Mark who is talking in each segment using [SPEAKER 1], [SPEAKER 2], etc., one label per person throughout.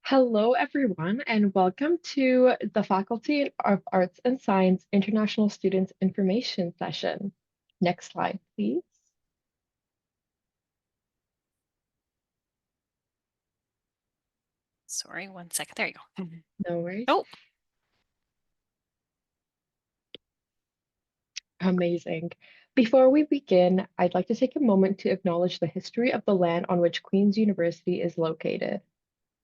[SPEAKER 1] Hello, everyone, and welcome to the Faculty of Arts and Science International Students Information Session. Next slide, please.
[SPEAKER 2] Sorry, 1 second. There you go.
[SPEAKER 1] No worries.
[SPEAKER 2] Oh,
[SPEAKER 1] Amazing. Before we begin, I'd like to take a moment to acknowledge the history of the land on which Queen's University is located.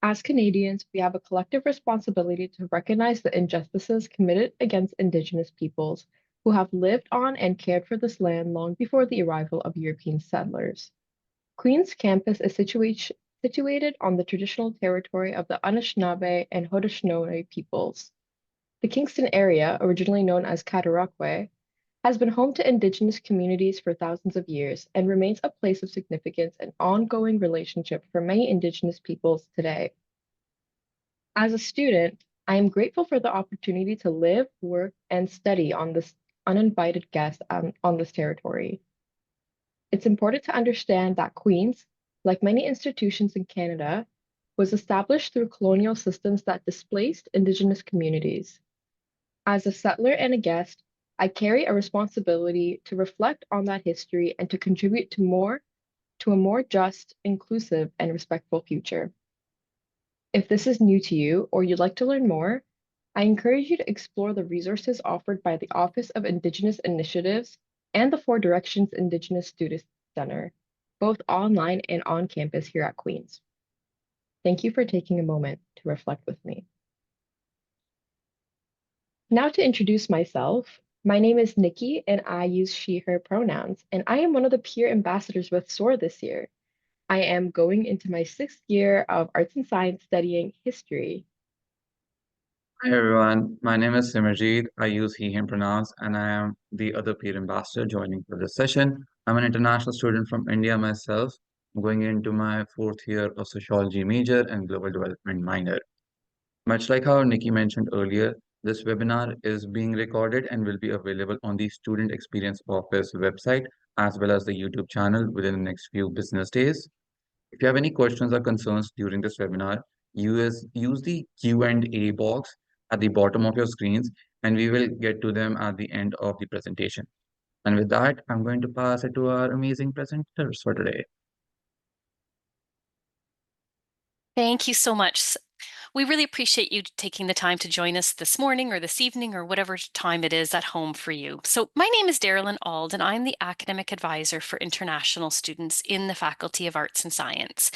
[SPEAKER 1] As Canadians, we have a collective responsibility to recognize the injustices committed against Indigenous peoples who have lived on and cared for this land long before the arrival of European settlers. Queen's campus is situated on the traditional territory of the Anishinaabe and Haudenosaunee peoples. The Kingston area, originally known as Cataraqui, has been home to Indigenous communities for thousands of years and remains a place of significance and ongoing relationship for many Indigenous peoples today. As a student, I am grateful for the opportunity to live, work, and study on this uninvited guest on this territory. It's important to understand that Queen's, like many institutions in Canada, was established through colonial systems that displaced Indigenous communities. As a settler and a guest, I carry a responsibility to reflect on that history and to contribute to a more just, inclusive, and respectful future. If this is new to you or you'd like to learn more, I encourage you to explore the resources offered by the Office of Indigenous Initiatives and the Four Directions Indigenous Student Center, both online and on campus here at Queen's. Thank you for taking a moment to reflect with me. Now to introduce myself, my name is Nikki and I use she, her pronouns, and I am one of the peer ambassadors with SOAR this year. I am going into my 6th year of arts and science studying history.
[SPEAKER 3] Hi everyone, my name is Simarjeet. I use he, him pronouns, and I am the other peer ambassador joining for this session. I'm an international student from India myself, going into my 4th year of sociology major and global development minor. Much like how Nikki mentioned earlier, this webinar is being recorded and will be available on the Student Experience Office website as well as the YouTube channel within the next few business days. If you have any questions or concerns during this webinar, use the Q&A box at the bottom of your screens, and we will get to them at the end of the presentation. And with that, I'm going to pass it to our amazing presenters for today.
[SPEAKER 2] thank you so much. We really appreciate you taking the time to join us this morning or this evening or whatever time it is at home for you. So my name is Daralyn Auld, and I'm the Academic Advisor for International Students in the Faculty of Arts and Science.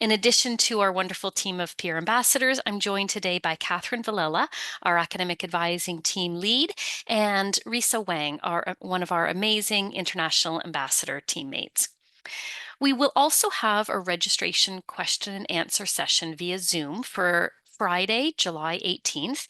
[SPEAKER 2] In addition to our wonderful team of peer ambassadors, I'm joined today by Catherine Villela, our Academic Advising Team Lead, and Risa Wang, one of our amazing International Ambassador teammates. We will also have a registration question and answer session via Zoom for Friday, July 18th,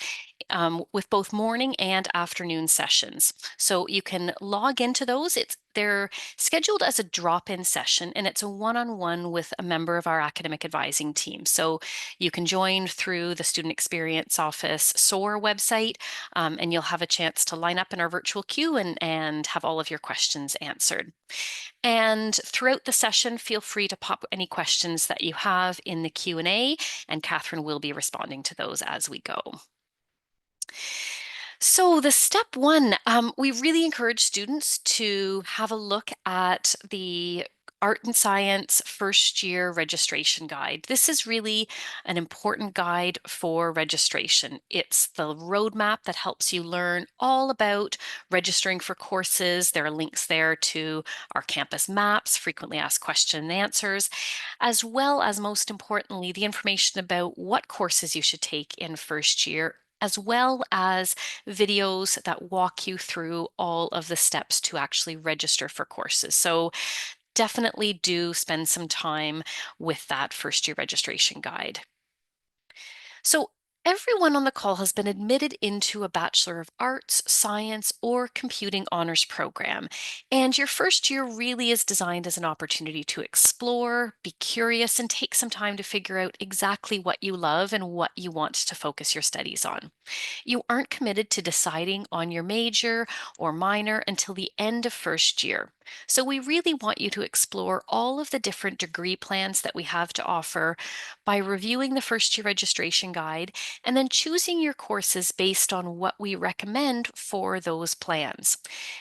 [SPEAKER 2] with both morning and afternoon sessions. So you can log into those. They're scheduled as a drop-in session, and it's a one-on-one with a member of our academic advising team. So you can join through the Student Experience Office SOAR website, and you'll have a chance to line up in our virtual queue and have all of your questions answered. And throughout the session, feel free to pop any questions that you have in the Q&A, and Catherine will be responding to those as we go. So the step one, we really encourage students to have a look at the Art and Science first year registration guide. This is really an important guide for registration. It's the roadmap that helps you learn all about registering for courses. There are links there to our campus maps, frequently asked question and answers, as well as, most importantly, the information about what courses you should take in first year, as well as videos that walk you through all of the steps to actually register for courses. So definitely do spend some time with that first year registration guide. So Everyone on the call has been admitted into a Bachelor of Arts, Science, or Computing honors program. And your first year really is designed as an opportunity to explore, be curious, and take some time to figure out exactly what you love and what you want to focus your studies on. You aren't committed to deciding on your major or minor until the end of first year. So we really want you to explore all of the different degree plans that we have to offer by reviewing the first year registration guide and then choosing your courses based on what we recommend for those plans.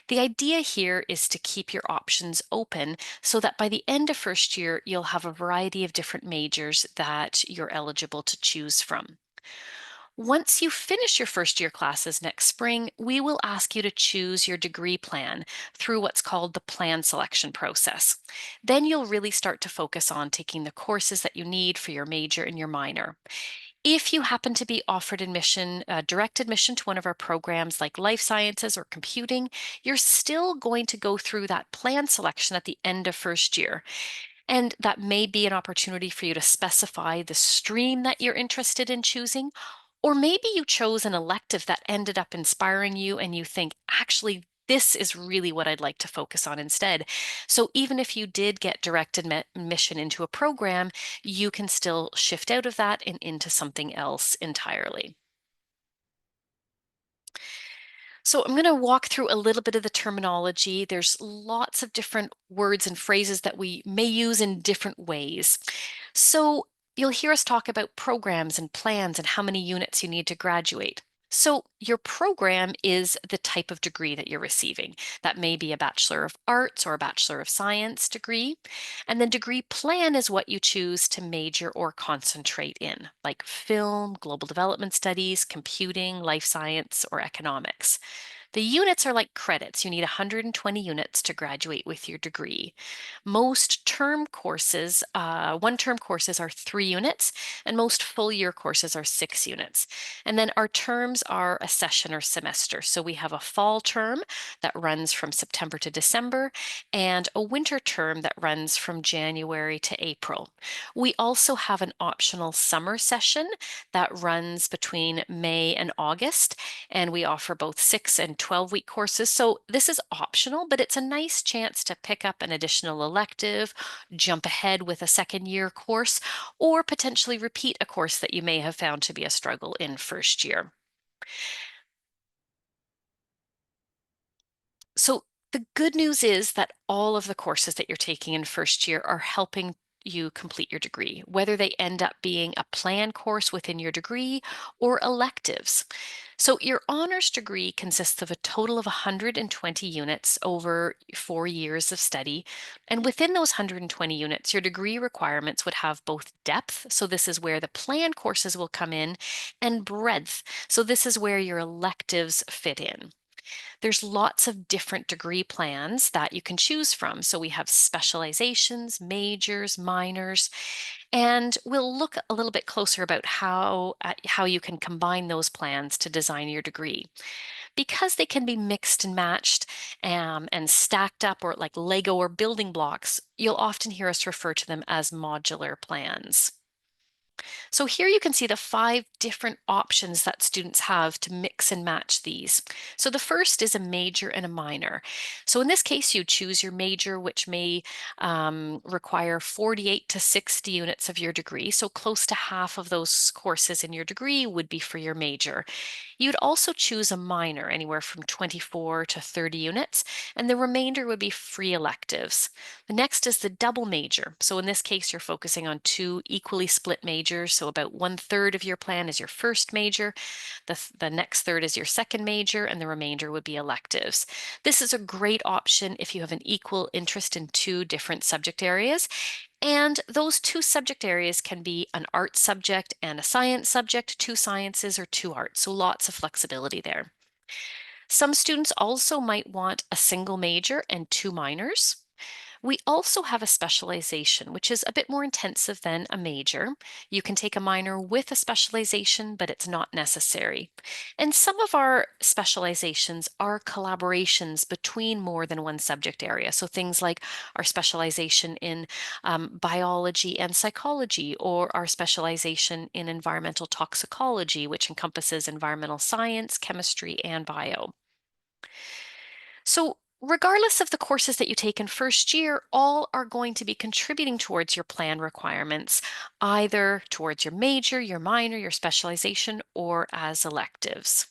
[SPEAKER 2] The idea here is to keep your options open so that by the end of first year, you'll have a variety of different majors that you're eligible to choose from. Once you finish your first year classes next spring, we will ask you to choose your degree plan through what's called the plan selection process. Then you'll really start to focus on taking the courses that you need for your major and your minor. If you happen to be offered admission, direct admission to one of our programs like life sciences or computing, you're still going to go through that plan selection at the end of first year. And that may be an opportunity for you to specify the stream that you're interested in choosing. Or maybe you chose an elective that ended up inspiring you and you think, actually, this is really what I'd like to focus on instead. So even if you did get direct admission into a program, you can still shift out of that and into something else entirely. So I'm going to walk through a little bit of the terminology. There's lots of different words and phrases that we may use in different ways. So you'll hear us talk about programs and plans and how many units you need to graduate. So your program is the type of degree that you're receiving. That may be a Bachelor of Arts or a Bachelor of Science degree. And then degree plan is what you choose to major or concentrate in, like film, global development studies, computing, life science, or economics. The units are like credits. You need 120 units to graduate with your degree. Most term courses, one-term courses are 3 units, and most full-year courses are 6 units. And then our terms are a session or semester. So we have a fall term that runs from September to December, and a winter term that runs from January to April. We also have an optional summer session that runs between May and August, and we offer both 6 and 12-week courses. So this is optional, but it's a nice chance to pick up an additional elective, jump ahead with a second year course, or potentially repeat a course that you may have found to be a struggle in first year. So the good news is that all of the courses that you're taking in first year are helping you complete your degree, whether they end up being a plan course within your degree or electives. So your honors degree consists of a total of 120 units over 4 years of study. And within those 120 units, your degree requirements would have both depth, so this is where the plan courses will come in, and breadth, so this is where your electives fit in. There's lots of different degree plans that you can choose from. So we have specializations, majors, minors, and we'll look a little bit closer about how you can combine those plans to design your degree. Because they can be mixed and matched and stacked up or like Lego or building blocks, you'll often hear us refer to them as modular plans. So here you can see the 5 different options that students have to mix and match these. So the first is a major and a minor. So in this case, you choose your major, which may require 48 to 60 units of your degree. So close to half of those courses in your degree would be for your major. You'd also choose a minor, anywhere from 24 to 30 units, and the remainder would be free electives. The next is the double major. So in this case, you're focusing on 2 equally split majors. So about 1/3 of your plan is your first major, the next third is your second major, and the remainder would be electives. This is a great option if you have an equal interest in 2 different subject areas. And those 2 subject areas can be an art subject and a science subject, 2 sciences or 2 arts. So lots of flexibility there. Some students also might want a single major and 2 minors. We also have a specialization, which is a bit more intensive than a major. You can take a minor with a specialization, but it's not necessary. And some of our specializations are collaborations between more than one subject area. So things like our specialization in biology and psychology, or our specialization in environmental toxicology, which encompasses environmental science, chemistry, and bio. So regardless of the courses that you take in first year, all are going to be contributing towards your plan requirements, either towards your major, your minor, your specialization, or as electives.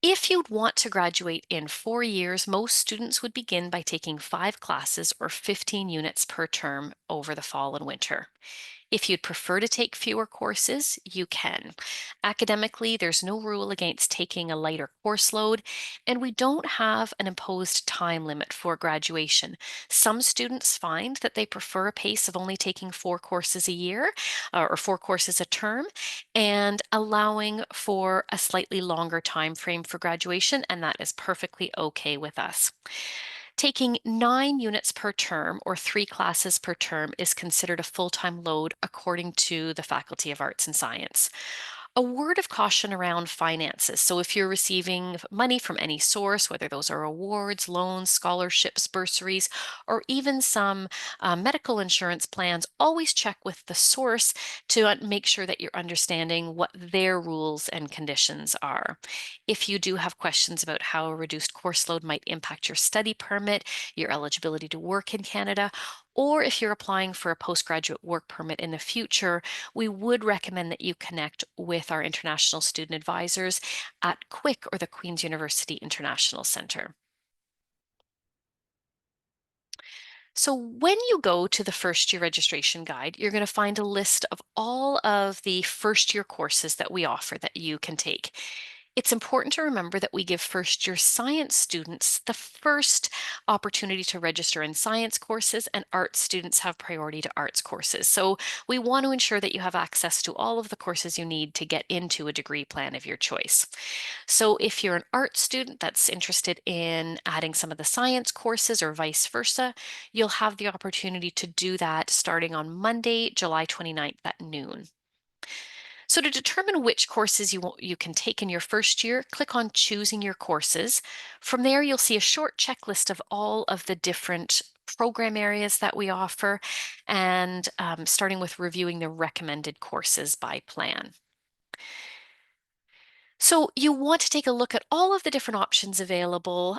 [SPEAKER 2] If you'd want to graduate in 4 years, most students would begin by taking 5 classes or 15 units per term over the fall and winter. If you'd prefer to take fewer courses, you can. Academically, there's no rule against taking a lighter course load, and we don't have an imposed time limit for graduation. Some students find that they prefer a pace of only taking 4 courses a year or 4 courses a term, and allowing for a slightly longer time frame for graduation, and that is perfectly okay with us. Taking 9 units per term or 3 classes per term is considered a full-time load according to the Faculty of Arts and Science. A word of caution around finances. So if you're receiving money from any source, whether those are awards, loans, scholarships, bursaries, or even some medical insurance plans, always check with the source to make sure that you're understanding what their rules and conditions are. If you do have questions about how a reduced course load might impact your study permit, your eligibility to work in Canada, or if you're applying for a postgraduate work permit in the future, we would recommend that you connect with our international student advisors at QUIC, or the Queen's University International Center. So when you go to the first year registration guide, you're going to find a list of all of the first year courses that we offer that you can take. It's important to remember that we give first year science students the first opportunity to register in science courses, and arts students have priority to arts courses. So we want to ensure that you have access to all of the courses you need to get into a degree plan of your choice. So if you're an art student that's interested in adding some of the science courses or vice versa, you'll have the opportunity to do that starting on Monday, July 29th at noon. So to determine which courses you can take in your first year, click on Choosing Your Courses. From there, you'll see a short checklist of all of the different program areas that we offer, and starting with reviewing the recommended courses by plan. So you want to take a look at all of the different options available,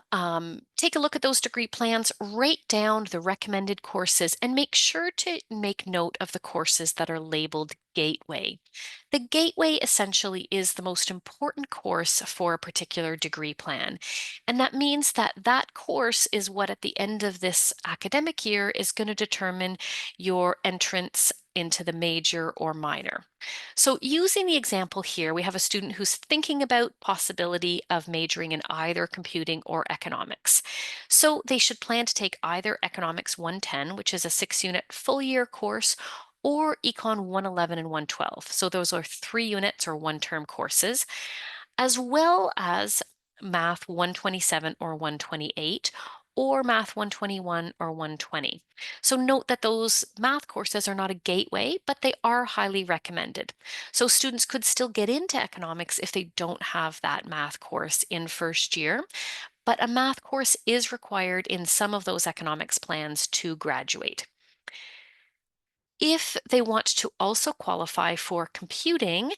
[SPEAKER 2] take a look at those degree plans, write down the recommended courses, and make sure to make note of the courses that are labeled Gateway. The Gateway essentially is the most important course for a particular degree plan. And that means that that course is what at the end of this academic year is going to determine your entrance into the major or minor. So using the example here, we have a student who's thinking about possibility of majoring in either computing or economics. So they should plan to take either Economics 110, which is a 6-unit full year course, or Econ 111 and 112. So those are 3 units or 1-term courses, as well as Math 127 or 128, or Math 121 or 120. So note that those math courses are not a gateway, but they are highly recommended. So students could still get into economics if they don't have that math course in first year, but a math course is required in some of those economics plans to graduate. If they want to also qualify for computing,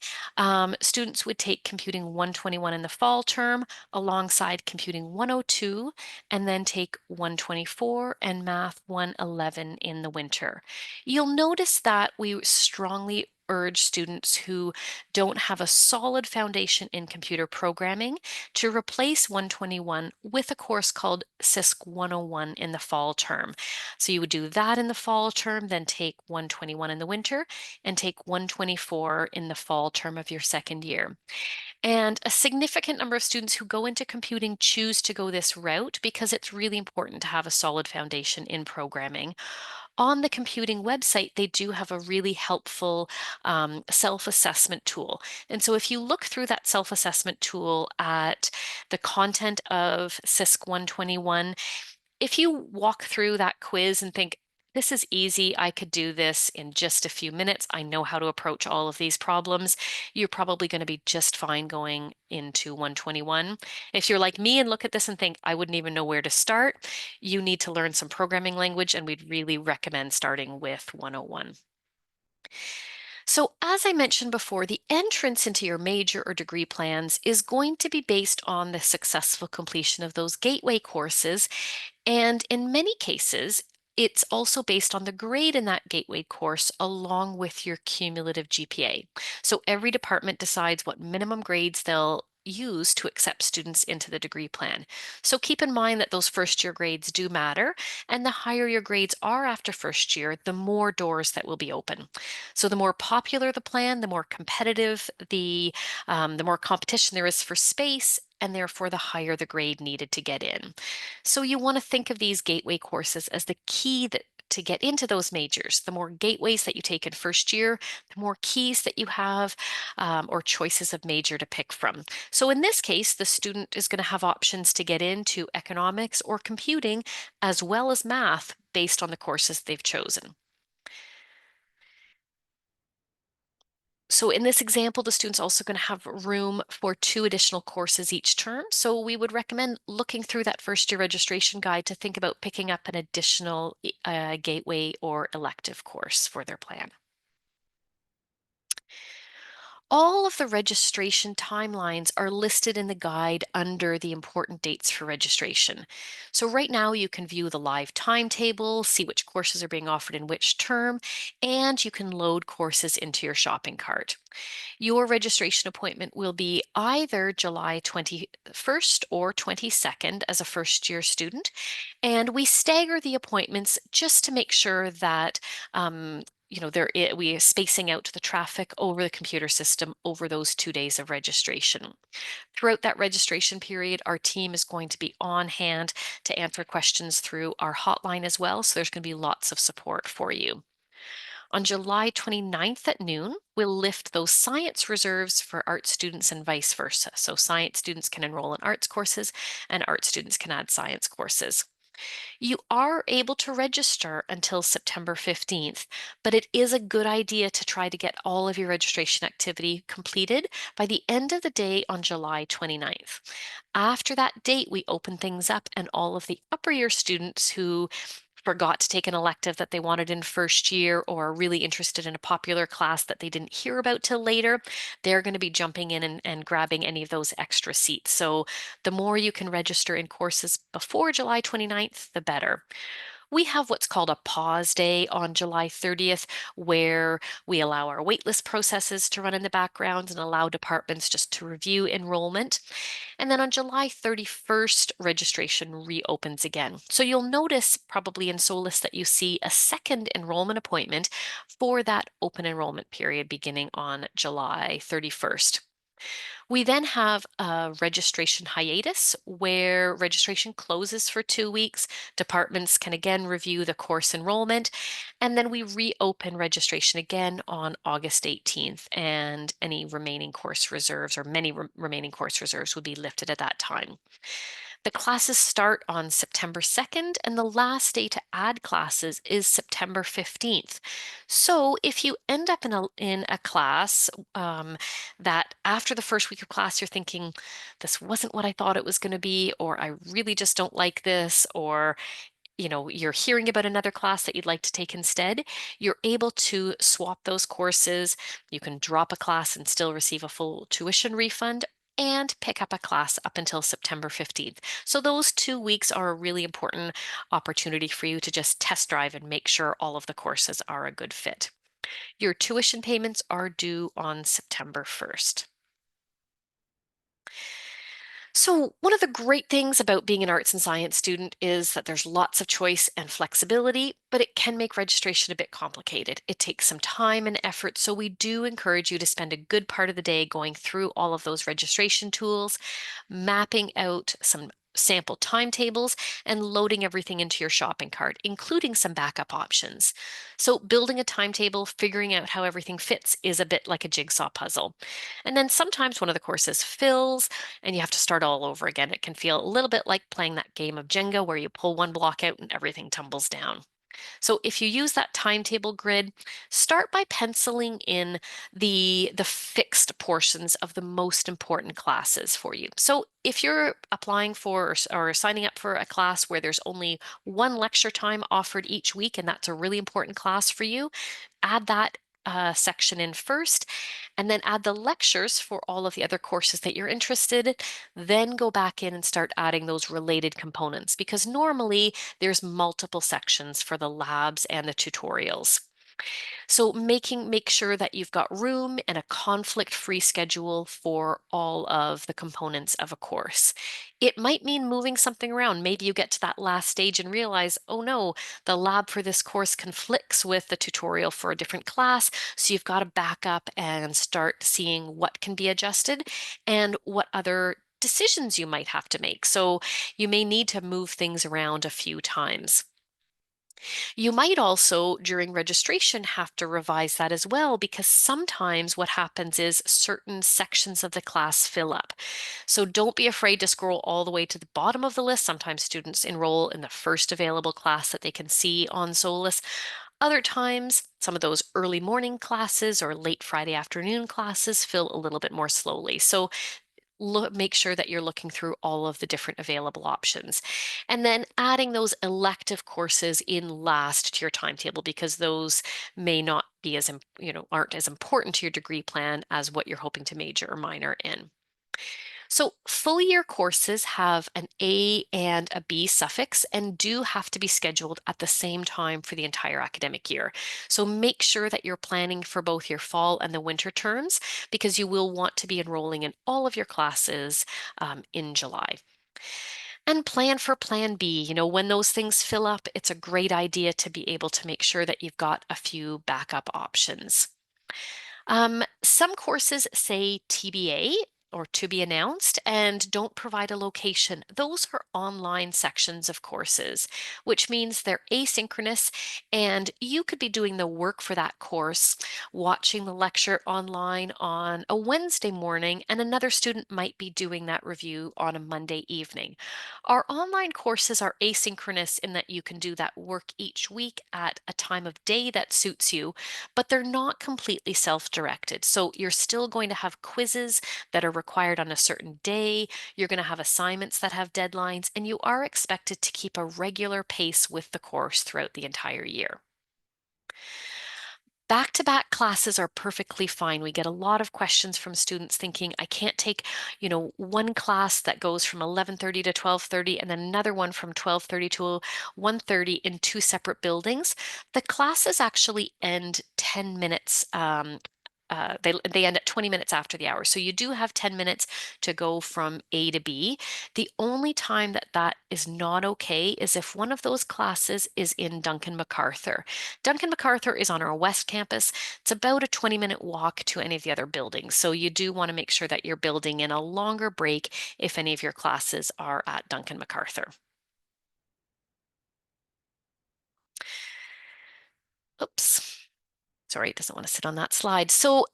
[SPEAKER 2] students would take Computing 121 in the fall term alongside Computing 102, and then take 124 and Math 111 in the winter. You'll notice that we strongly urge students who don't have a solid foundation in computer programming to replace 121 with a course called CISC 101 in the fall term. So you would do that in the fall term, then take 121 in the winter, and take 124 in the fall term of your second year. And a significant number of students who go into computing choose to go this route because it's really important to have a solid foundation in programming. On the computing website, they do have a really helpful self-assessment tool. And so if you look through that self-assessment tool at the content of CISC 121, if you walk through that quiz and think, this is easy, I could do this in just a few minutes, I know how to approach all of these problems, you're probably going to be just fine going into 121. If you're like me and look at this and think, I wouldn't even know where to start, you need to learn some programming language, and we'd really recommend starting with 101. So as I mentioned before, the entrance into your major or degree plans is going to be based on the successful completion of those gateway courses. And in many cases, it's also based on the grade in that gateway course along with your cumulative GPA. So every department decides what minimum grades they'll use to accept students into the degree plan. So keep in mind that those first year grades do matter, and the higher your grades are after first year, the more doors that will be open. So the more popular the plan, the more competitive the more competition there is for space, and therefore the higher the grade needed to get in. So you want to think of these gateway courses as the key to get into those majors. The more gateways that you take in first year, the more keys that you have or choices of major to pick from. So in this case, the student is going to have options to get into economics or computing as well as math based on the courses they've chosen. So in this example, the student's also going to have room for 2 additional courses each term. So we would recommend looking through that first year registration guide to think about picking up an additional gateway or elective course for their plan. All of the registration timelines are listed in the guide under the important dates for registration. So right now you can view the live timetable, see which courses are being offered in which term, and you can load courses into your shopping cart. Your registration appointment will be either July 21st or 22nd as a first year student, and we stagger the appointments just to make sure that we are spacing out the traffic over the computer system over those 2 days of registration. Throughout that registration period, our team is going to be on hand to answer questions through our hotline as well. So there's going to be lots of support for you. On July 29th at noon, we'll lift those science reserves for art students and vice versa. So science students can enroll in arts courses and art students can add science courses. You are able to register until September 15th, but it is a good idea to try to get all of your registration activity completed by the end of the day on July 29th. After that date, we open things up, and all of the upper year students who forgot to take an elective that they wanted in first year or are really interested in a popular class that they didn't hear about till later, they're going to be jumping in and grabbing any of those extra seats. So the more you can register in courses before July 29th, the better. We have what's called a pause day on July 30th, where we allow our waitlist processes to run in the background and allow departments just to review enrollment. And then on July 31st, registration reopens again. So you'll notice probably in Solus that you see a second enrollment appointment for that open enrollment period beginning on July 31st. We then have a registration hiatus where registration closes for 2 weeks. Departments can again review the course enrollment, and then we reopen registration again on August 18th, and any remaining course reserves or many remaining course reserves will be lifted at that time. The classes start on September 2nd, and the last day to add classes is September 15th. So if you end up in a class that after the first week of class, you're thinking, this wasn't what I thought it was going to be, or I really just don't like this, or you're hearing about another class that you'd like to take instead, you're able to swap those courses. You can drop a class and still receive a full tuition refund and pick up a class up until September 15th. So those 2 weeks are a really important opportunity for you to just test drive and make sure all of the courses are a good fit. Your tuition payments are due on September 1st. So one of the great things about being an arts and science student is that there's lots of choice and flexibility, but it can make registration a bit complicated. It takes some time and effort, so we do encourage you to spend a good part of the day going through all of those registration tools, mapping out some sample timetables and loading everything into your shopping cart, including some backup options. So building a timetable, figuring out how everything fits is a bit like a jigsaw puzzle. And then sometimes one of the courses fills and you have to start all over again. It can feel a little bit like playing that game of Jenga where you pull one block out and everything tumbles down. So if you use that timetable grid, start by penciling in the fixed portions of the most important classes for you. So if you're applying for or signing up for a class where there's only one lecture time offered each week, and that's a really important class for you, add that section in first, and then add the lectures for all of the other courses that you're interested in. Then go back in and start adding those related components, because normally there's multiple sections for the labs and the tutorials. So make sure that you've got room and a conflict-free schedule for all of the components of a course. It might mean moving something around. Maybe you get to that last stage and realize, oh no, the lab for this course conflicts with the tutorial for a different class. So you've got to back up and start seeing what can be adjusted and what other decisions you might have to make. So you may need to move things around a few times. You might also, during registration, have to revise that as well, because sometimes what happens is certain sections of the class fill up. So don't be afraid to scroll all the way to the bottom of the list. Sometimes students enroll in the first available class that they can see on Solus. Other times, some of those early morning classes or late Friday afternoon classes fill a little bit more slowly. So make sure that you're looking through all of the different available options. And then adding those elective courses in last to your timetable, because those may not be as, aren't as important to your degree plan as what you're hoping to major or minor in. So full year courses have an A and a B suffix and do have to be scheduled at the same time for the entire academic year. So make sure that you're planning for both your fall and the winter terms, because you will want to be enrolling in all of your classes in July. And plan for plan B. When those things fill up, it's a great idea to be able to make sure that you've got a few backup options. Some courses say TBA or to be announced and don't provide a location. Those are online sections of courses, which means they're asynchronous, and you could be doing the work for that course, watching the lecture online on a Wednesday morning, and another student might be doing that review on a Monday evening. Our online courses are asynchronous in that you can do that work each week at a time of day that suits you, but they're not completely self-directed. So you're still going to have quizzes that are required on a certain day. You're going to have assignments that have deadlines, and you are expected to keep a regular pace with the course throughout the entire year. Back-to-back classes are perfectly fine. We get a lot of questions from students thinking, I can't take, one class that goes from 11:30 to 12:30 and then another one from 12:30 to 1:30 in two separate buildings. The classes actually end 10 minutes. They end at 20 minutes after the hour. So you do have 10 minutes to go from A to B. The only time that that is not okay is if one of those classes is in Duncan MacArthur. Duncan MacArthur is on our West Campus. It's about a 20-minute walk to any of the other buildings. So you do want to make sure that you're building in a longer break if any of your classes are at Duncan MacArthur. Oops. Sorry, it doesn't want to sit on that slide. So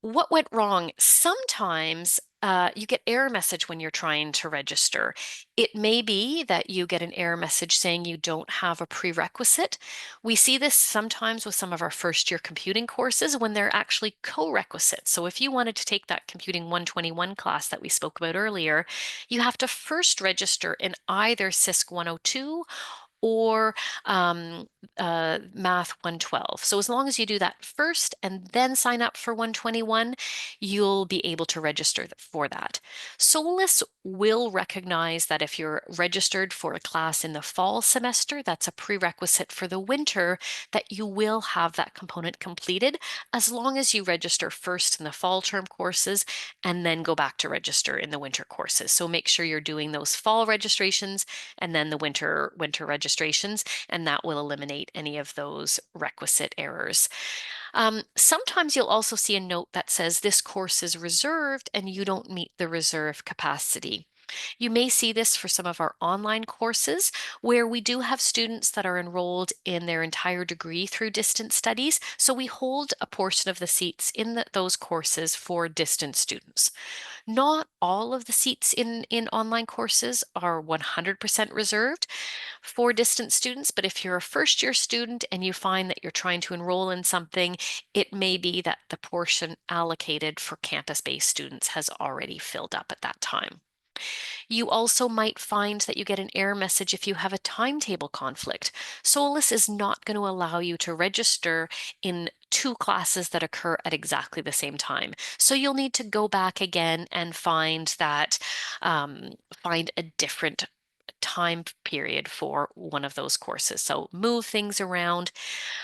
[SPEAKER 2] what went wrong? Sometimes you get error message when you're trying to register. It may be that you get an error message saying you don't have a prerequisite. We see this sometimes with some of our first year computing courses when they're actually co-requisites. So if you wanted to take that Computing 121 class that we spoke about earlier, you have to first register in either CISC 102 or Math 112. So as long as you do that first and then sign up for 121, you'll be able to register for that. Solus will recognize that if you're registered for a class in the fall semester, that's a prerequisite for the winter, that you will have that component completed as long as you register first in the fall term courses and then go back to register in the winter courses. So make sure you're doing those fall registrations and then the winter registrations, and that will eliminate any of those requisite errors. Sometimes you'll also see a note that says this course is reserved and you don't meet the reserve capacity. You may see this for some of our online courses where we do have students that are enrolled in their entire degree through distance studies. So we hold a portion of the seats in those courses for distance students. Not all of the seats in online courses are 100% reserved for distance students, but if you're a first year student and you find that you're trying to enroll in something, it may be that the portion allocated for campus-based students has already filled up at that time. You also might find that you get an error message if you have a timetable conflict. Solus is not going to allow you to register in two classes that occur at exactly the same time. So you'll need to go back again and find a different time period for one of those courses. So move things around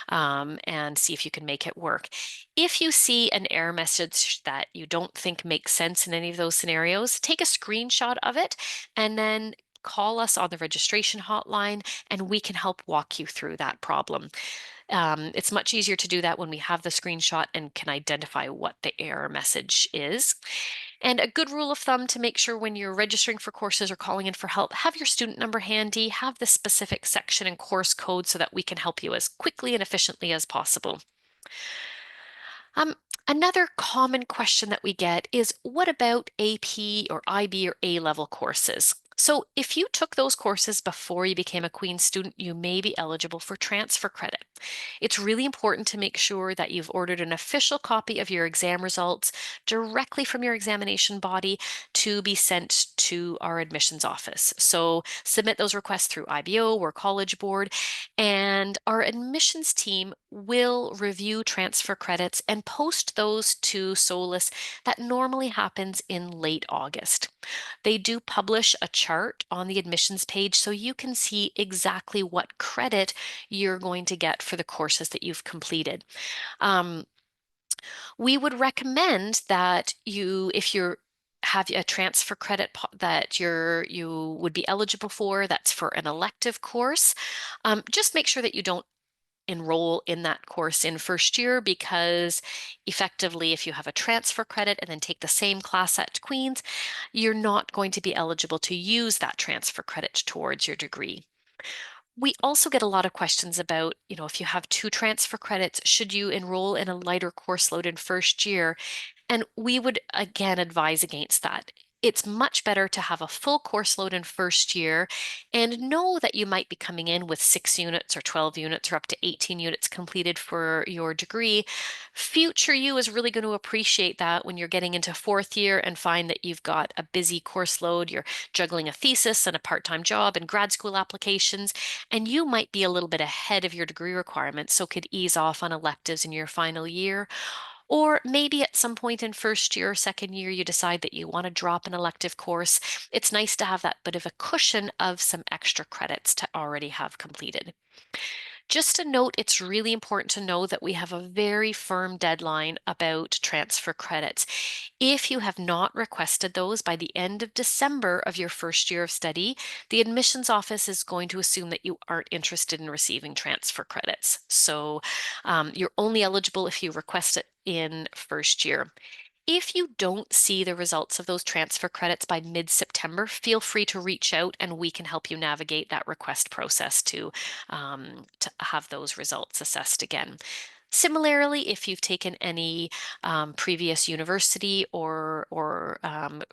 [SPEAKER 2] and see if you can make it work. If you see an error message that you don't think makes sense in any of those scenarios, take a screenshot of it and then call us on the registration hotline and we can help walk you through that problem. It's much easier to do that when we have the screenshot and can identify what the error message is. And a good rule of thumb to make sure when you're registering for courses or calling in for help, have your student number handy, have the specific section and course code so that we can help you as quickly and efficiently as possible. Um, Another common question that we get is, what about AP or IB or A-level courses? So if you took those courses before you became a Queen's student, you may be eligible for transfer credit. It's really important to make sure that you've ordered an official copy of your exam results directly from your examination body to be sent to our admissions office. So submit those requests through IBO or College Board, and our admissions team will review transfer credits and post those to Solus. That normally happens in late August. They do publish a chart on the admissions page so you can see exactly what credit you're going to get for the courses that you've completed. We would recommend that if you're have a transfer credit that you would be eligible for, that's for an elective course. Just make sure that you don't enroll in that course in first year, because effectively, if you have a transfer credit and then take the same class at Queen's, you're not going to be eligible to use that transfer credit towards your degree. We also get a lot of questions about, if you have two transfer credits, should you enroll in a lighter course load in first year? And we would again advise against that. It's much better to have a full course load in first year and know that you might be coming in with 6 units or 12 units or up to 18 units completed for your degree. Future you is really going to appreciate that when you're getting into fourth year and find that you've got a busy course load, you're juggling a thesis and a part-time job and grad school applications, and you might be a little bit ahead of your degree requirements, so could ease off on electives in your final year. Or maybe at some point in first year or second year, you decide that you want to drop an elective course. It's nice to have that bit of a cushion of some extra credits to already have completed. Just a note, it's really important to know that we have a very firm deadline about transfer credits. If you have not requested those by the end of December of your first year of study, the admissions office is going to assume that you aren't interested in receiving transfer credits. So you're only eligible if you request it in first year. If you don't see the results of those transfer credits by mid-September, feel free to reach out and we can help you navigate that request process to have those results assessed again. Similarly, if you've taken any previous university or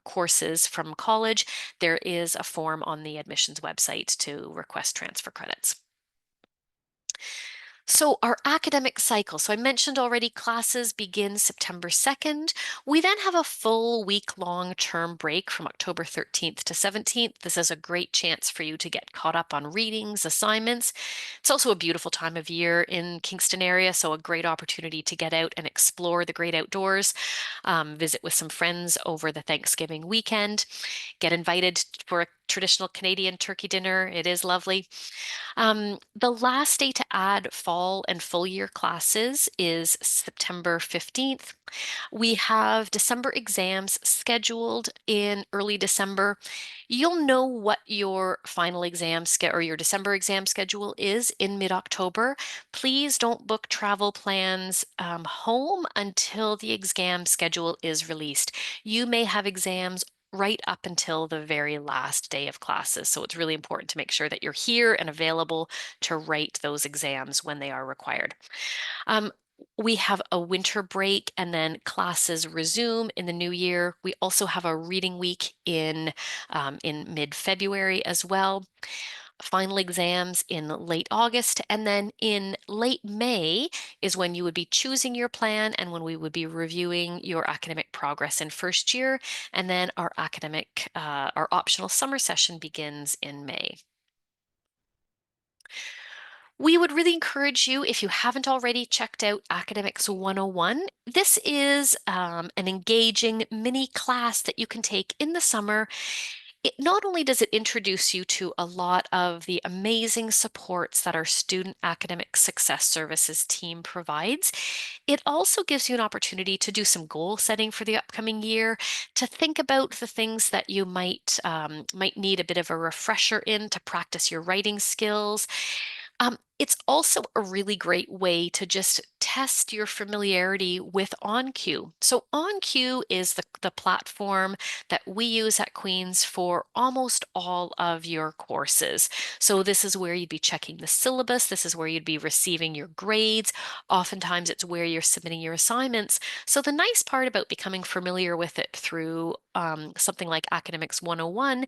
[SPEAKER 2] courses from college, there is a form on the admissions website to request transfer credits. So our academic cycle, so I mentioned already classes begin September 2nd. We then have a full week-long term break from October 13th to 17th. This is a great chance for you to get caught up on readings, assignments. It's also a beautiful time of year in Kingston area, so a great opportunity to get out and explore the great outdoors, visit with some friends over the Thanksgiving weekend, get invited for a traditional Canadian turkey dinner. It is lovely. The last day to add fall and full year classes is September 15th. We have December exams scheduled in early December. You'll know what your final exam or your December exam schedule is in mid-October. Please don't book travel plans home until the exam schedule is released. You may have exams right up until the very last day of classes. So it's really important to make sure that you're here and available to write those exams when they are required. We have a winter break and then classes resume in the new year. We also have a reading week in mid-February as well. Final exams in late August, and then in late May is when you would be choosing your plan and when we would be reviewing your academic progress in first year. And then our optional summer session begins in May. We would really encourage you, if you haven't already checked out Academics 101, this is an engaging mini class that you can take in the summer. It not only does it introduce you to a lot of the amazing supports that our Student Academic Success Services team provides, it also gives you an opportunity to do some goal setting for the upcoming year, to think about the things that you might need a bit of a refresher in to practice your writing skills. It's also a really great way to just test your familiarity with OnCue. So OnCue is the platform that we use at Queen's for almost all of your courses. So this is where you'd be checking the syllabus. This is where you'd be receiving your grades. Oftentimes it's where you're submitting your assignments. So the nice part about becoming familiar with it through something like Academics 101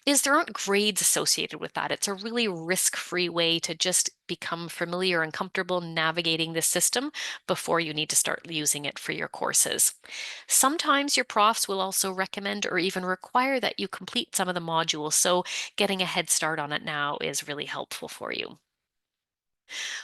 [SPEAKER 2] is there aren't grades associated with that. It's a really risk-free way to just become familiar and comfortable navigating the system before you need to start using it for your courses. Sometimes your profs will also recommend or even require that you complete some of the modules, so getting a head start on it now is really helpful for you.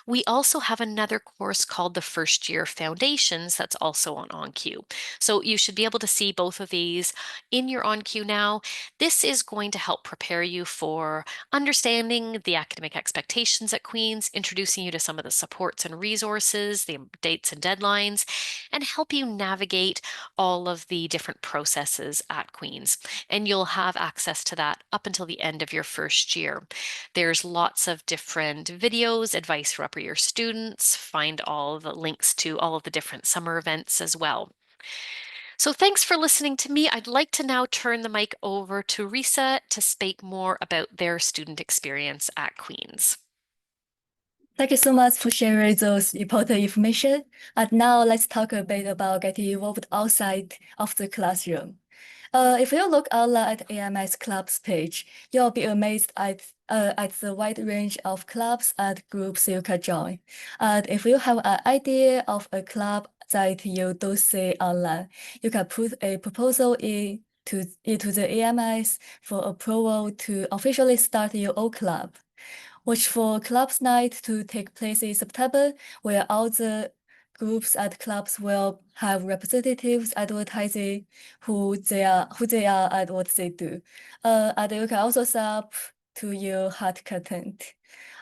[SPEAKER 2] We also have another course called the First Year Foundations that's also on OnCue. So you should be able to see both of these in your OnCue now. This is going to help prepare you for understanding the academic expectations at Queen's, introducing you to some of the supports and resources, the dates and deadlines, and help you navigate all of the different processes at Queen's. And you'll have access to that up until the end of your first year. There's lots of different videos, advice for upper year students, find all the links to all of the different summer events as well. So thanks for listening to me. I'd like to now turn the mic over to Risa to speak more about their student experience at Queen's.
[SPEAKER 4] Thank you so much for sharing those important information. And now let's talk a bit about getting involved outside of the classroom. If you look online at AMS Clubs page, you'll be amazed at the wide range of clubs and groups you can join. And if you have an idea of a club that you don't see online, you can put a proposal into the AMS for approval to officially start your own club. Watch for Clubs Night to take place in September, where all the groups and clubs will have representatives advertising who they are and what they do. And you can also sign up to your hard content.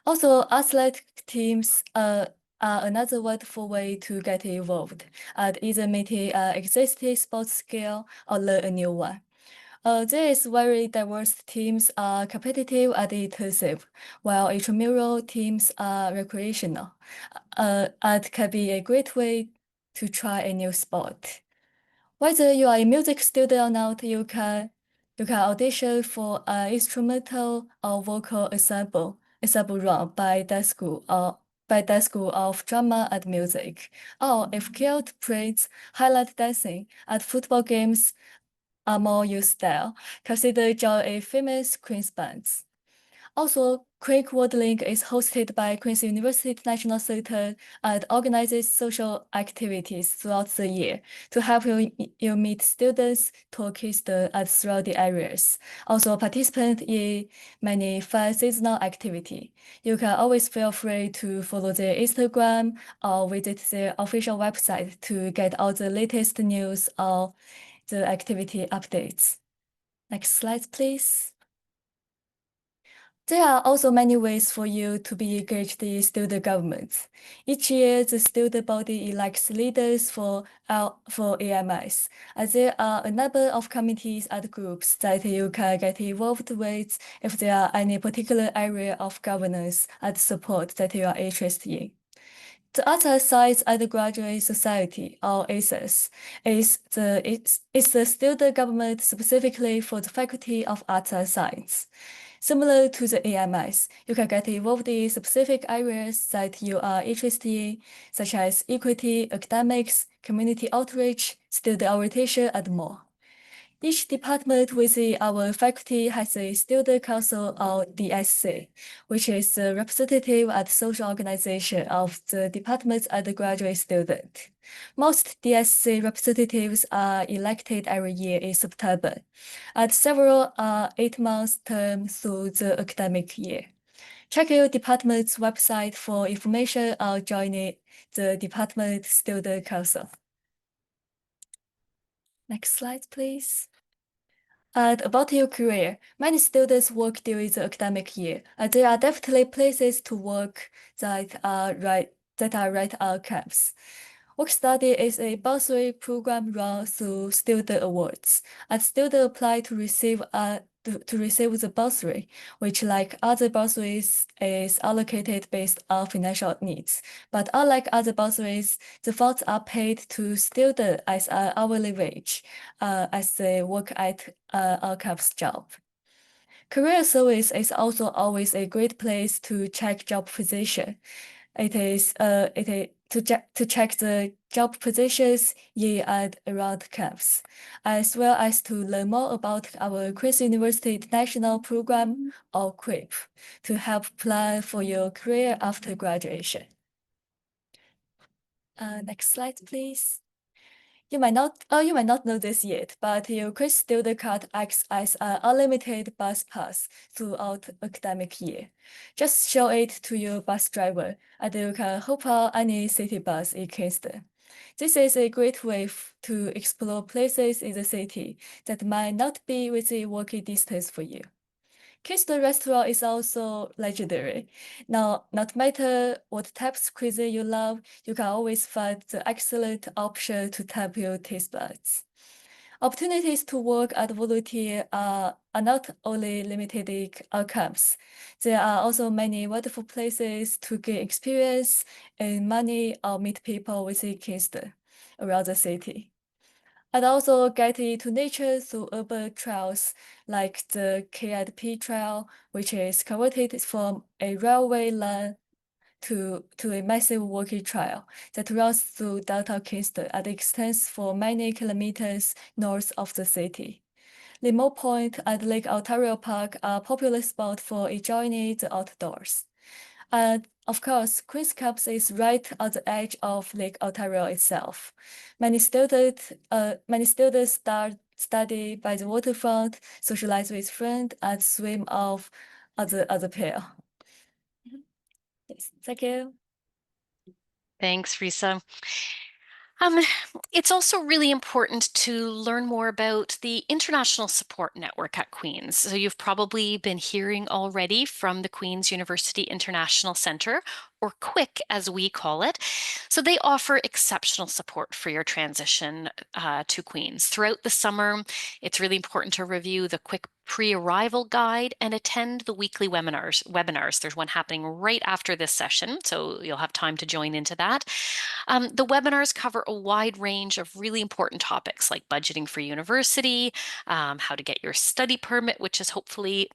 [SPEAKER 4] Also, athletic teams are another wonderful way to get involved and either maintain an existing sports skill or learn a new one. These very diverse teams are competitive and intensive, while intramural teams are recreational, and can be a great way to try a new sport. Whether you are a music student or not, you can audition for an instrumental or vocal ensemble run by that school of drama and music. Or if guild prints, highlight dancing, and football games are more your style, consider join a famous Queen's bands. Also, Queen World is hosted by Queen's University International Center and organizes social activities throughout the year to help you meet students, tour Keystone, and surrounding areas. Also, participate in many fun seasonal activities. You can always feel free to follow their Instagram or visit their official website to get all the latest news or the activity updates. Next slide, please. There are also many ways for you to be engaged in student government. Each year, the student body elects leaders for AMS, and there are a number of committees and groups that you can get involved with if there are any particular area of governance and support that you are interested in. The Outside Science Undergraduate Society, or ASUS, is the student government specifically for the Faculty of Arts and Science. Similar to the AMS, you can get involved in specific areas that you are interested in, such as equity, academics, community outreach, student orientation, and more. Each department within our faculty has a student council or DSC, which is the representative and social organization of the department's undergraduate student. Most DSC representatives are elected every year in September, and several are 8 months term through the academic year. Check your department's website for information on joining the department student council. Next slide, please. And about your career, many students work during the academic year, and there are definitely places to work that are right on campus. Work study is a bursary program run through student awards, and students apply to receive the bursary, which, like other bursaries, is allocated based on financial needs. But unlike other bursaries, the funds are paid to students as an hourly wage, as they work at a campus job. Career service is also always a great place to check job position. It is to check the job positions in and around campus, as well as to learn more about our Queen's University International Program, or QUIP, to help plan for your career after graduation. Next slide, please. You might not know this yet, but your Queen's student card acts as an unlimited bus pass throughout academic year. Just show it to your bus driver, and you can hop on any city bus in Kingston. This is a great way to explore places in the city that might not be within walking distance for you. Kingston restaurant is also legendary. Now, not matter what types of cuisine you love, you can always find the excellent option to tap your taste buds. Opportunities to work and volunteer are not only limited on camps. There are also many wonderful places to gain experience, earn money, or meet people within Kingston around the city. And also get into nature through urban trails like the K&P Trail, which is converted from a railway line to a massive walking trail that runs through downtown Kingston and extends for many kilometers north of the city. Limor Point and Lake Ontario Park are popular spots for enjoying the outdoors. And of course, Queen's Campus is right on the edge of Lake Ontario itself. Many students study by the waterfront, socialize with friends, and swim off on the pier. Yes, thank you.
[SPEAKER 2] Thanks, Risa. It's also really important to learn more about the International Support Network at Queen's. So you've probably been hearing already from the Queen's University International Centre, or QUIC as we call it. So they offer exceptional support for your transition to Queen's. Throughout the summer, it's really important to review the QUIC pre-arrival guide and attend the weekly webinars. There's one happening right after this session, so you'll have time to join into that. The webinars cover a wide range of really important topics like budgeting for university, how to get your study permit, which is hopefully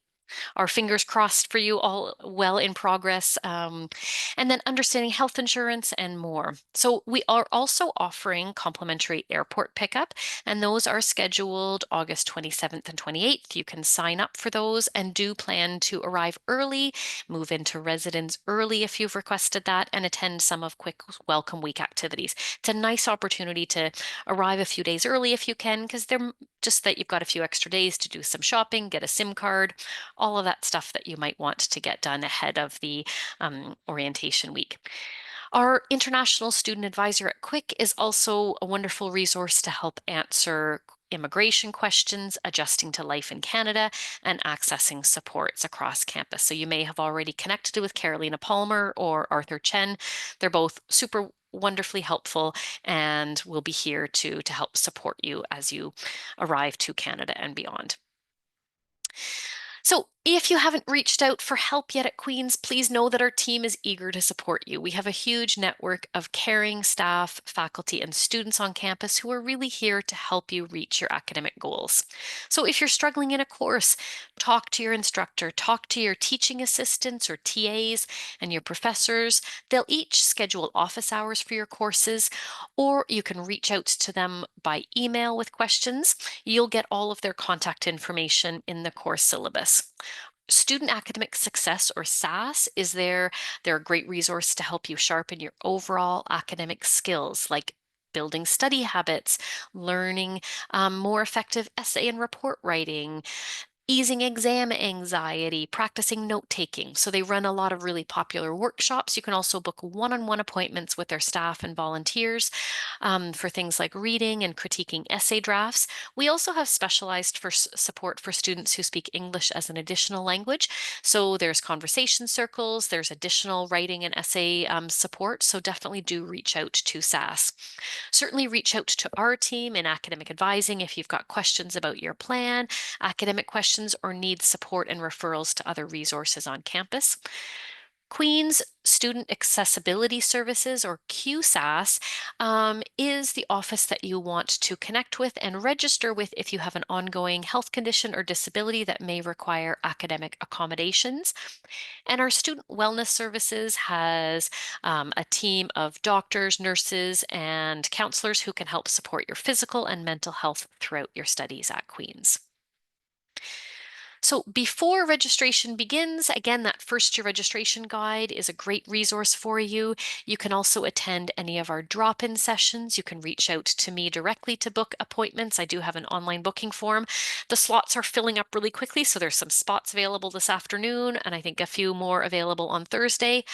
[SPEAKER 2] our fingers crossed for you, all well in progress, and then understanding health insurance and more. So we are also offering complimentary airport pickup, and those are scheduled August 27th and 28th. You can sign up for those and do plan to arrive early, move into residence early if you've requested that, and attend some of QUIC's Welcome Week activities. It's a nice opportunity to arrive a few days early if you can, because they're just that you've got a few extra days to do some shopping, get a SIM card, all of that stuff that you might want to get done ahead of the orientation week. Our international student advisor at QUIC is also a wonderful resource to help answer immigration questions, adjusting to life in Canada, and accessing supports across campus. So you may have already connected with Carolina Palmer or Arthur Chen. They're both super wonderfully helpful and will be here to help support you as you arrive to Canada and beyond. So if you haven't reached out for help yet at Queen's, please know that our team is eager to support you. We have a huge network of caring staff, faculty, and students on campus who are really here to help you reach your academic goals. So if you're struggling in a course, talk to your instructor, talk to your teaching assistants or TAs and your professors. They'll each schedule office hours for your courses, or you can reach out to them by email with questions. You'll get all of their contact information in the course syllabus. Student Academic Success, or SAS, is there. They're a great resource to help you sharpen your overall academic skills, like building study habits, learning more effective essay and report writing, easing exam anxiety, practicing note taking. So they run a lot of really popular workshops. You can also book one-on-one appointments with their staff and volunteers for things like reading and critiquing essay drafts. We also have specialized support for students who speak English as an additional language. So there's conversation circles, there's additional writing and essay support. So definitely do reach out to SAS. Certainly reach out to our team in academic advising if you've got questions about your plan, academic questions, or need support and referrals to other resources on campus. Queen's Student Accessibility Services, or QSAS, is the office that you want to connect with and register with if you have an ongoing health condition or disability that may require academic accommodations. And our Student Wellness Services has a team of doctors, nurses, and counselors who can help support your physical and mental health throughout your studies at Queen's. So before registration begins, again, that first year registration guide is a great resource for you. You can also attend any of our drop-in sessions. You can reach out to me directly to book appointments. I do have an online booking form. The slots are filling up really quickly, so there's some spots available this afternoon, and I think a few more available on Thursday.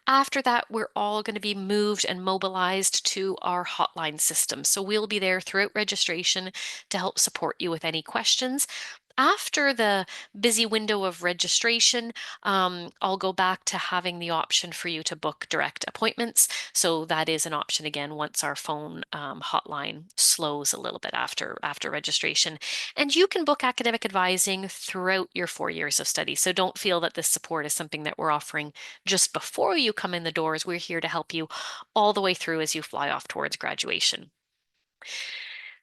[SPEAKER 2] After that, we're all going to be moved and mobilized to our hotline system. So we'll be there throughout registration to help support you with any questions. After the busy window of registration, I'll go back to having the option for you to book direct appointments. So that is an option again once our phone hotline slows a little bit after registration. And you can book academic advising throughout your 4 years of study. So don't feel that this support is something that we're offering just before you come in the doors. We're here to help you all the way through as you fly off towards graduation.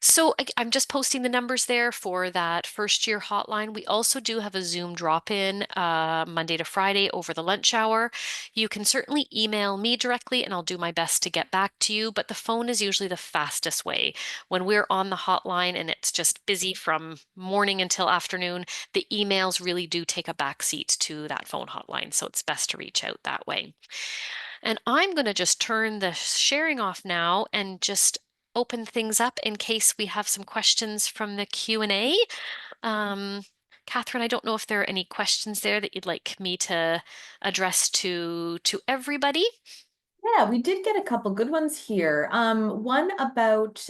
[SPEAKER 2] So I'm just posting the numbers there for that first year hotline. We also do have a Zoom drop-in Monday to Friday over the lunch hour. You can certainly email me directly and I'll do my best to get back to you, but the phone is usually the fastest way. When we're on the hotline and it's just busy from morning until afternoon, the emails really do take a backseat to that phone hotline. So it's best to reach out that way. And I'm going to just turn the sharing off now and just open things up in case we have some questions from the Q&A. Catherine, I don't know if there are any questions there that you'd like me to address to everybody.
[SPEAKER 5] Yeah, we did get a couple good ones here. One about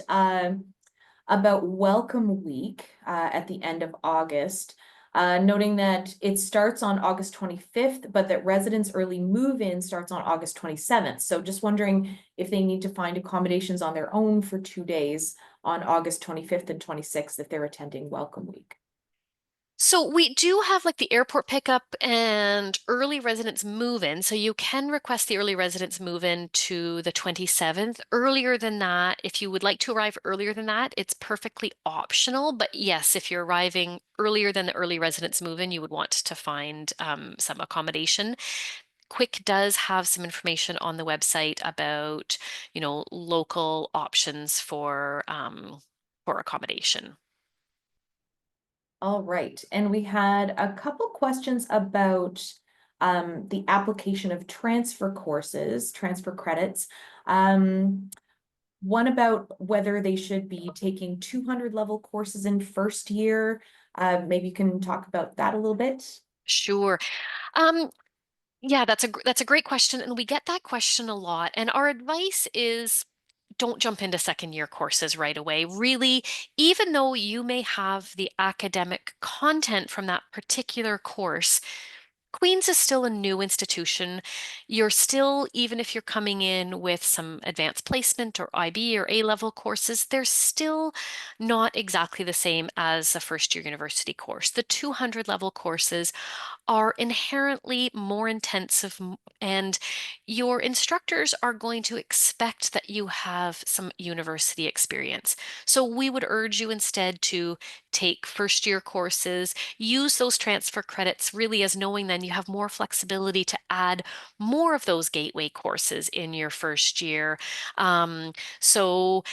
[SPEAKER 5] Welcome Week at the end of August, noting that it starts on August 25th, but that residents' early move-in starts on August 27th. So just wondering if they need to find accommodations on their own for 2 days on August 25th and 26th if they're attending Welcome Week.
[SPEAKER 2] So we do have like the airport pickup and early residents move in. So you can request the early residents move in to the 27th. Earlier than that, if you would like to arrive earlier than that, it's perfectly optional. But yes, if you're arriving earlier than the early residents move in, you would want to find some accommodation. Quick does have some information on the website about, local options for accommodation.
[SPEAKER 5] All right, and we had a couple questions about the application of transfer courses, transfer credits. One about whether they should be taking 200 level courses in first year. Maybe you can talk about that a little bit.
[SPEAKER 2] Sure. Yeah, that's a great question, and we get that question a lot. And our advice is don't jump into second year courses right away. Really, even though you may have the academic content from that particular course, Queen's is still a new institution. You're still, even if you're coming in with some advanced placement or IB or A-level courses, they're still not exactly the same as a first-year university course. The 200 level courses are inherently more intensive, and your instructors are going to expect that you have some university experience. So we would urge you instead to take first year courses, use those transfer credits really as knowing then you have more flexibility to add more of those gateway courses in your first year. So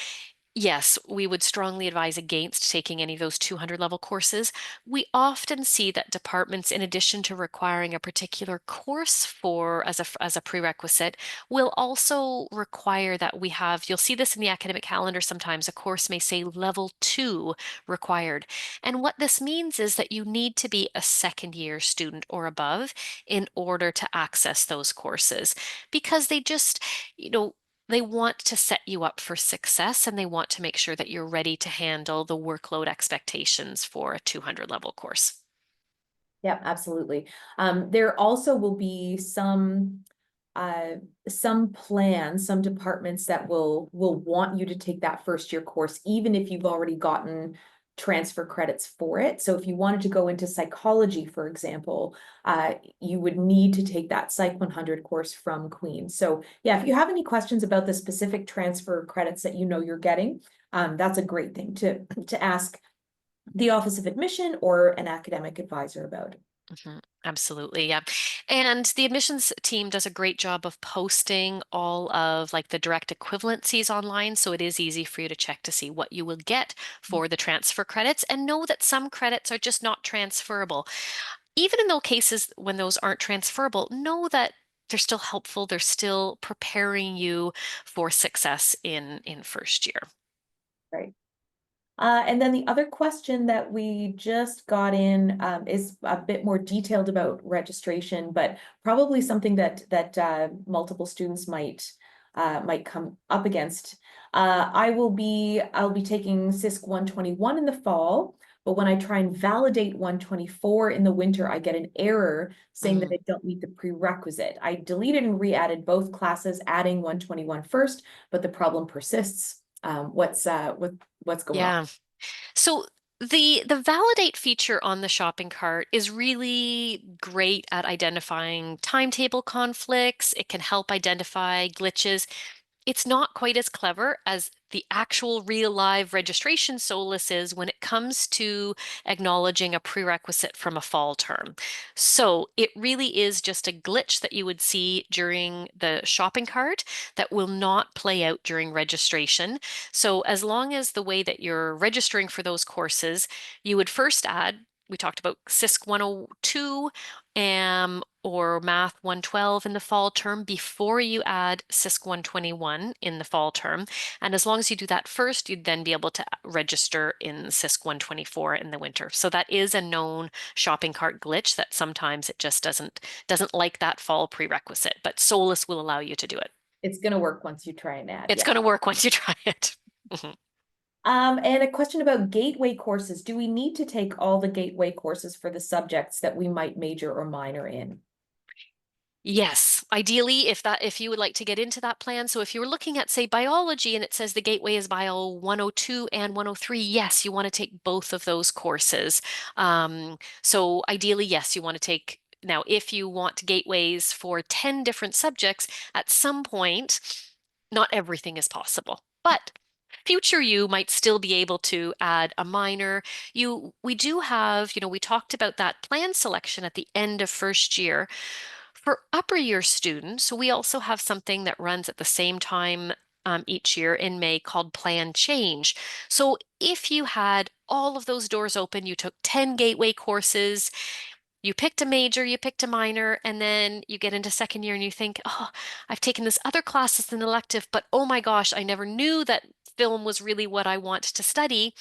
[SPEAKER 2] yes, we would strongly advise against taking any of those 200 level courses. We often see that departments, in addition to requiring a particular course for as a prerequisite, will also require that we have, you'll see this in the academic calendar sometimes, a course may say level 2 required. And what this means is that you need to be a second year student or above in order to access those courses because they just, you know, they want to set you up for success and they want to make sure that you're ready to handle the workload expectations for a 200 level course.
[SPEAKER 5] Yeah, absolutely. There also will be some plans, some departments that will want you to take that first year course, even if you've already gotten transfer credits for it. So if you wanted to go into psychology, for example, you would need to take that Psych 100 course from Queen. So yeah, if you have any questions about the specific transfer credits that you know you're getting, that's a great thing to ask the Office of Admission or an academic advisor about.
[SPEAKER 2] Absolutely, yeah. And the admissions team does a great job of posting all of like the direct equivalencies online, so it is easy for you to check to see what you will get for the transfer credits and know that some credits are just not transferable. Even in those cases when those aren't transferable, know that they're still helpful, they're still preparing you for success in first year.
[SPEAKER 5] Right. And then the other question that we just got in is a bit more detailed about registration, but probably something that multiple students might come up against. I'll be taking CISC 121 in the fall, but when I try and validate 124 in the winter, I get an error saying that I don't meet the prerequisite. I deleted and re-added both classes, adding 121 first, but the problem persists. What's going on?
[SPEAKER 2] Yeah. So the validate feature on the shopping cart is really great at identifying timetable conflicts. It can help identify glitches. It's not quite as clever as the actual real live registration SOLAS is when it comes to acknowledging a prerequisite from a fall term. So it really is just a glitch that you would see during the shopping cart that will not play out during registration. So as long as the way that you're registering for those courses, you would first add, we talked about CISC 102 or Math 112 in the fall term before you add CISC 121 in the fall term. And as long as you do that first, you'd then be able to register in CISC 124 in the winter. So that is a known shopping cart glitch that sometimes it just doesn't like that fall prerequisite, but SOLAS will allow you to do it.
[SPEAKER 5] It's going to work once you try and add.
[SPEAKER 2] It's going to work once you try it.
[SPEAKER 5] And a question about gateway courses. Do we need to take all the gateway courses for the subjects that we might major or minor in?
[SPEAKER 2] Yes, ideally, if you would like to get into that plan. So if you were looking at, say, biology and it says the gateway is bio 102 and 103, yes, you want to take both of those courses. So ideally, yes, you want to take. Now, if you want gateways for 10 different subjects, at some point, not everything is possible, but future you might still be able to add a minor. We do have, we talked about that plan selection at the end of first year. For upper year students, we also have something that runs at the same time each year in May called Plan Change. So if you had all of those doors open, you took 10 gateway courses, you picked a major, you picked a minor, and then you get into second year and you think, oh, I've taken this other class as an elective, but oh my gosh, I never knew that film was really what I want to study.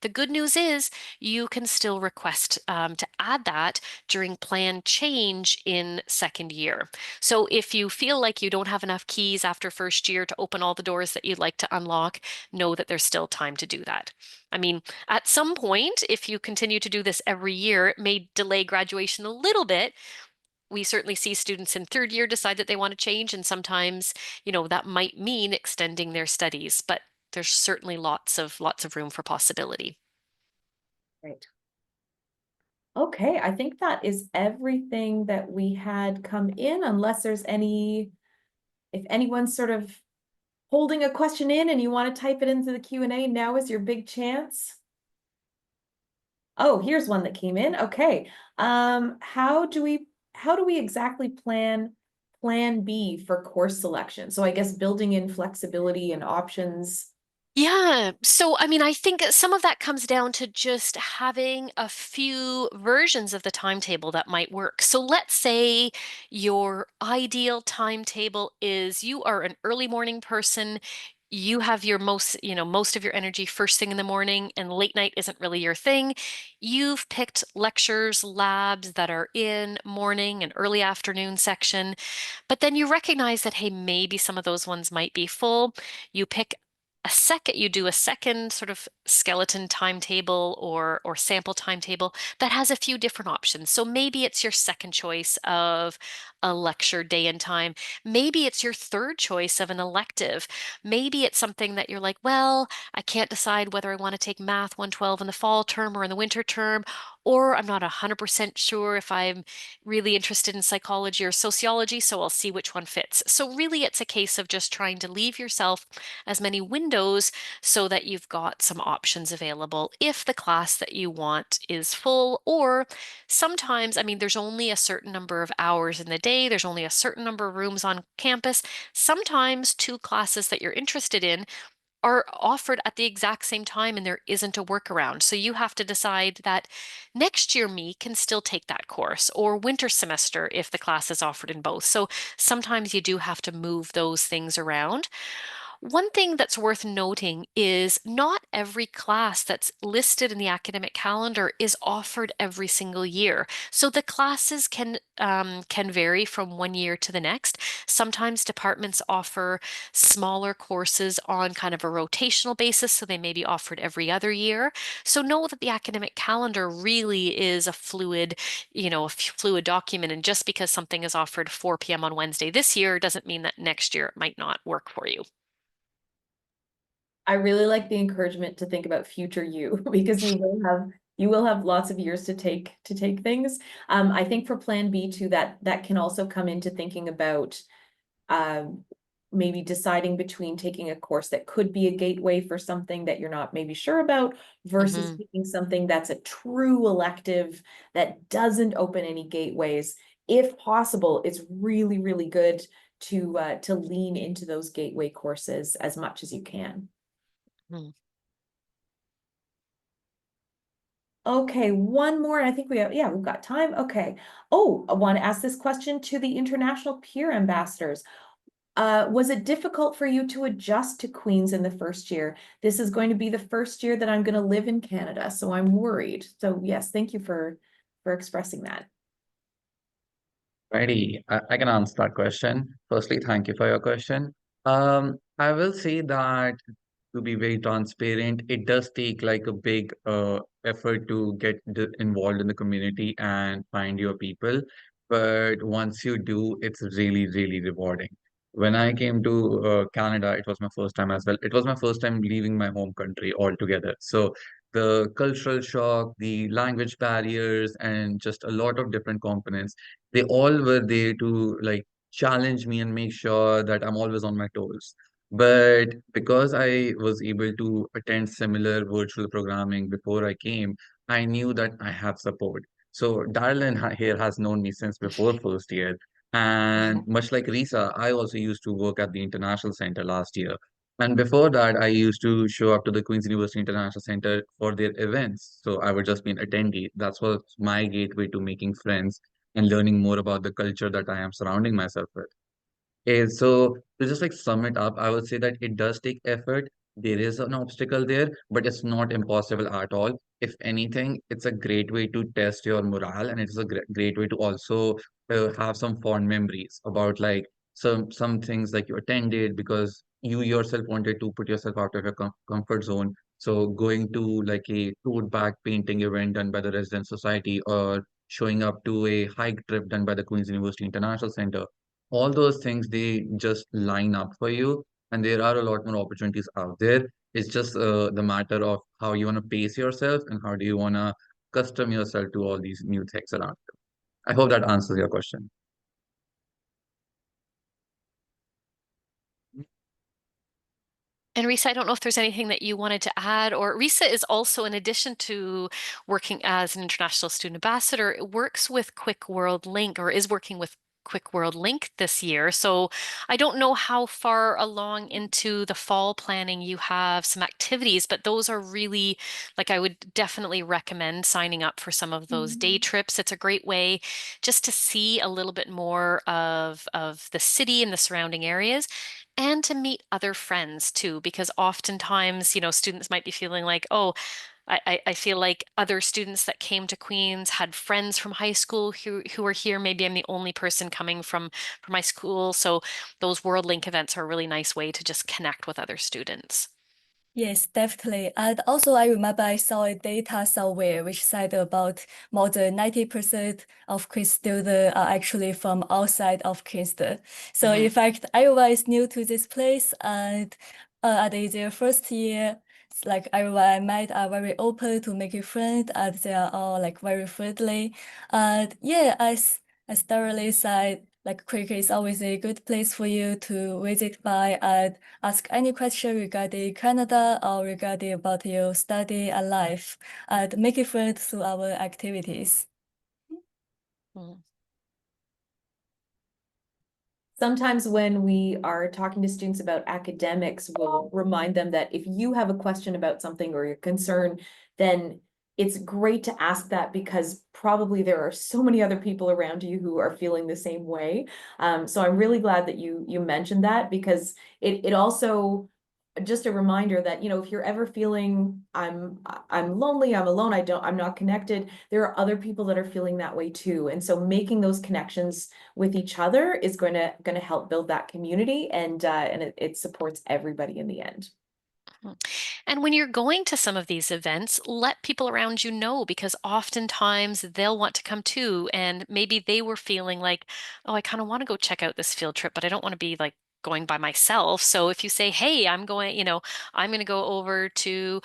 [SPEAKER 2] The good news is you can still request to add that during plan change in second year. So if you feel like you don't have enough keys after first year to open all the doors that you'd like to unlock, know that there's still time to do that. I mean, at some point, if you continue to do this every year, it may delay graduation a little bit, we certainly see students in third year decide that they want to change, and sometimes, that might mean extending their studies, but there's certainly lots of room for possibility.
[SPEAKER 5] Right. Okay, I think that is everything that we had come in, unless there's if anyone's sort of holding a question in and you want to type it into the Q&A, now is your big chance. Oh, here's one that came in. Okay. How do we exactly plan B for course selection? So I guess building in flexibility and options.
[SPEAKER 2] Yeah. So, I mean, I think some of that comes down to just having a few versions of the timetable that might work. So, let's say your ideal timetable is you are an early morning person. You have your most of your energy first thing in the morning, and late night isn't really your thing. You've picked lectures, labs that are in morning and early afternoon section, but then you recognize that, hey, maybe some of those ones might be full. You do a second sort of skeleton timetable or sample timetable that has a few different options. So maybe it's your second choice of a lecture day and time. Maybe it's your third choice of an elective. Maybe it's something that you're like, well, I can't decide whether I want to take Math 112 in the fall term or in the winter term, or I'm not 100% sure if I'm really interested in psychology or sociology, so I'll see which one fits. So really, it's a case of just trying to leave yourself as many windows so that you've got some options available if the class that you want is full, or sometimes, I mean, there's only a certain number of hours in the day, there's only a certain number of rooms on campus. Sometimes two classes that you're interested in are offered at the exact same time and there isn't a workaround. So you have to decide that next year me can still take that course, or winter semester if the class is offered in both. So sometimes you do have to move those things around. One thing that's worth noting is not every class that's listed in the academic calendar is offered every single year. So the classes can vary from one year to the next. Sometimes departments offer smaller courses on kind of a rotational basis, so they may be offered every other year. So know that the academic calendar really is a fluid document, and just because something is offered 4 p.m. on Wednesday this year doesn't mean that next year it might not work for you.
[SPEAKER 5] I really like the encouragement to think about future you because you will have lots of years to take things. I think for plan B too, that can also come into thinking about maybe deciding between taking a course that could be a gateway for something that you're not maybe sure about versus taking something that's a true elective that doesn't open any gateways. If possible, it's really, really good to lean into those gateway courses as much as you can.
[SPEAKER 2] Hmm.
[SPEAKER 5] Okay, one more. I think we've got time. Okay. Oh, I want to ask this question to the international peer ambassadors. Was it difficult for you to adjust to Queen's in the first year? This is going to be the first year that I'm going to live in Canada, so I'm worried. So yes, thank you for expressing that.
[SPEAKER 3] Ready? I can answer that question. Firstly, thank you for your question. I will say that to be very transparent, it does take like a big effort to get involved in the community and find your people. But once you do, it's really, really rewarding. When I came to Canada, it was my first time as well. It was my first time leaving my home country altogether. So the cultural shock, the language barriers, and just a lot of different components, they all were there to like challenge me and make sure that I'm always on my toes. But because I was able to attend similar virtual programming before I came, I knew that I have support. So Darlene here has known me since before first year. And much like Risa, I also used to work at the International Center last year. And before that, I used to show up to the Queen's University International Center for their events. So I would just be an attendee. That's was my gateway to making friends and learning more about the culture that I am surrounding myself with. So to just like sum it up, I would say that it does take effort. There is an obstacle there, but it's not impossible at all. If anything, it's a great way to test your morale, and it's a great way to also have some fond memories about like some things like you attended because you yourself wanted to put yourself out of your comfort zone. So going to like a tote bag painting event done by the resident society or showing up to a hike trip done by the Queen's University International Center. All those things, they just line up for you, and there are a lot more opportunities out there. It's just the matter of how you want to pace yourself and how do you want to custom yourself to all these new things around you. I hope that answers your question.
[SPEAKER 2] And Risa, I don't know if there's anything that you wanted to add, or Risa is also, in addition to working as an international student ambassador, works with Quick World Link, or is working with Quick World Link this year. So I don't know how far along into the fall planning you have some activities, but those are really, like, I would definitely recommend signing up for some of those day trips. It's a great way just to see a little bit more of the city and the surrounding areas, and to meet other friends too, because oftentimes, students might be feeling like, oh, I feel like other students that came to Queens had friends from high school who are here. Maybe I'm the only person coming from my school. So those World Link events are a really nice way to just connect with other students.
[SPEAKER 4] Yes, definitely. And also, I remember I saw a data somewhere which said about more than 90% of Queen's students are actually from outside of Kingston. So in fact, everyone is new to this place, and at their first year, it's like everyone I met are very open to making friends, and they are all like very friendly. And yeah, as Daralyn said, like Quick is always a good place for you to visit by and ask any question regarding Canada or regarding about your study and life, and make it friends through our activities.
[SPEAKER 2] Mm.
[SPEAKER 5] Sometimes when we are talking to students about academics, we'll remind them that if you have a question about something or you're concerned, then it's great to ask that, because probably there are so many other people around you who are feeling the same way. So I'm really glad that you mentioned that, because it also just a reminder that, if you're ever feeling I'm lonely, I'm alone, I'm not connected, there are other people that are feeling that way too. And so making those connections with each other is going to help build that community, and it supports everybody in the end.
[SPEAKER 2] And when you're going to some of these events, let people around you know, because oftentimes they'll want to come too. And maybe they were feeling like, oh, I kind of want to go check out this field trip, but I don't want to be like going by myself. So if you say, hey, I'm going to go over to,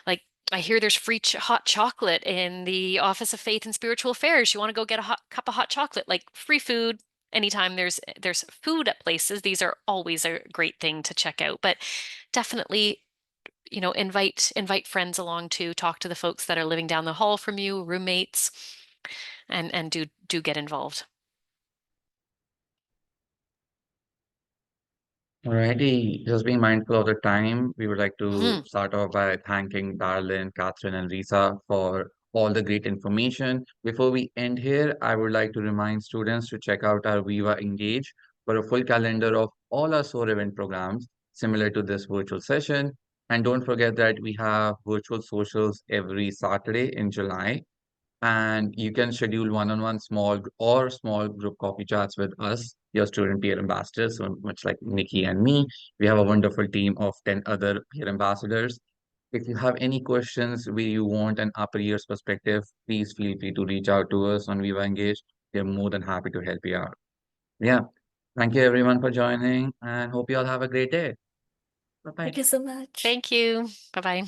[SPEAKER 2] like, I hear there's free hot chocolate in the Office of Faith and Spiritual Affairs. You want to go get a hot cup of hot chocolate, like free food. Anytime there's food at places, these are always a great thing to check out. But definitely, invite friends along to talk to the folks that are living down the hall from you, roommates, and do get involved.
[SPEAKER 3] Alrighty, just being mindful of the time, we would like to
[SPEAKER 2] Mhm.
[SPEAKER 3] start off by thanking Darlyn, Catherine, and Risa for all the great information. Before we end here, I would like to remind students to check out our Viva Engage for a full calendar of all our SOAR event programs similar to this virtual session. And don't forget that we have virtual socials every Saturday in July, and you can schedule one-on-one small group coffee chats with us, your student peer ambassadors. So much like Nikki and me, we have a wonderful team of 10 other peer ambassadors. If you have any questions where you want an upper years perspective, please feel free to reach out to us on Viva Engage. We're more than happy to help you out. Yeah, thank you everyone for joining, and hope you all have a great day. Bye bye.
[SPEAKER 4] Thank you so much.
[SPEAKER 2] Thank you. Bye-bye.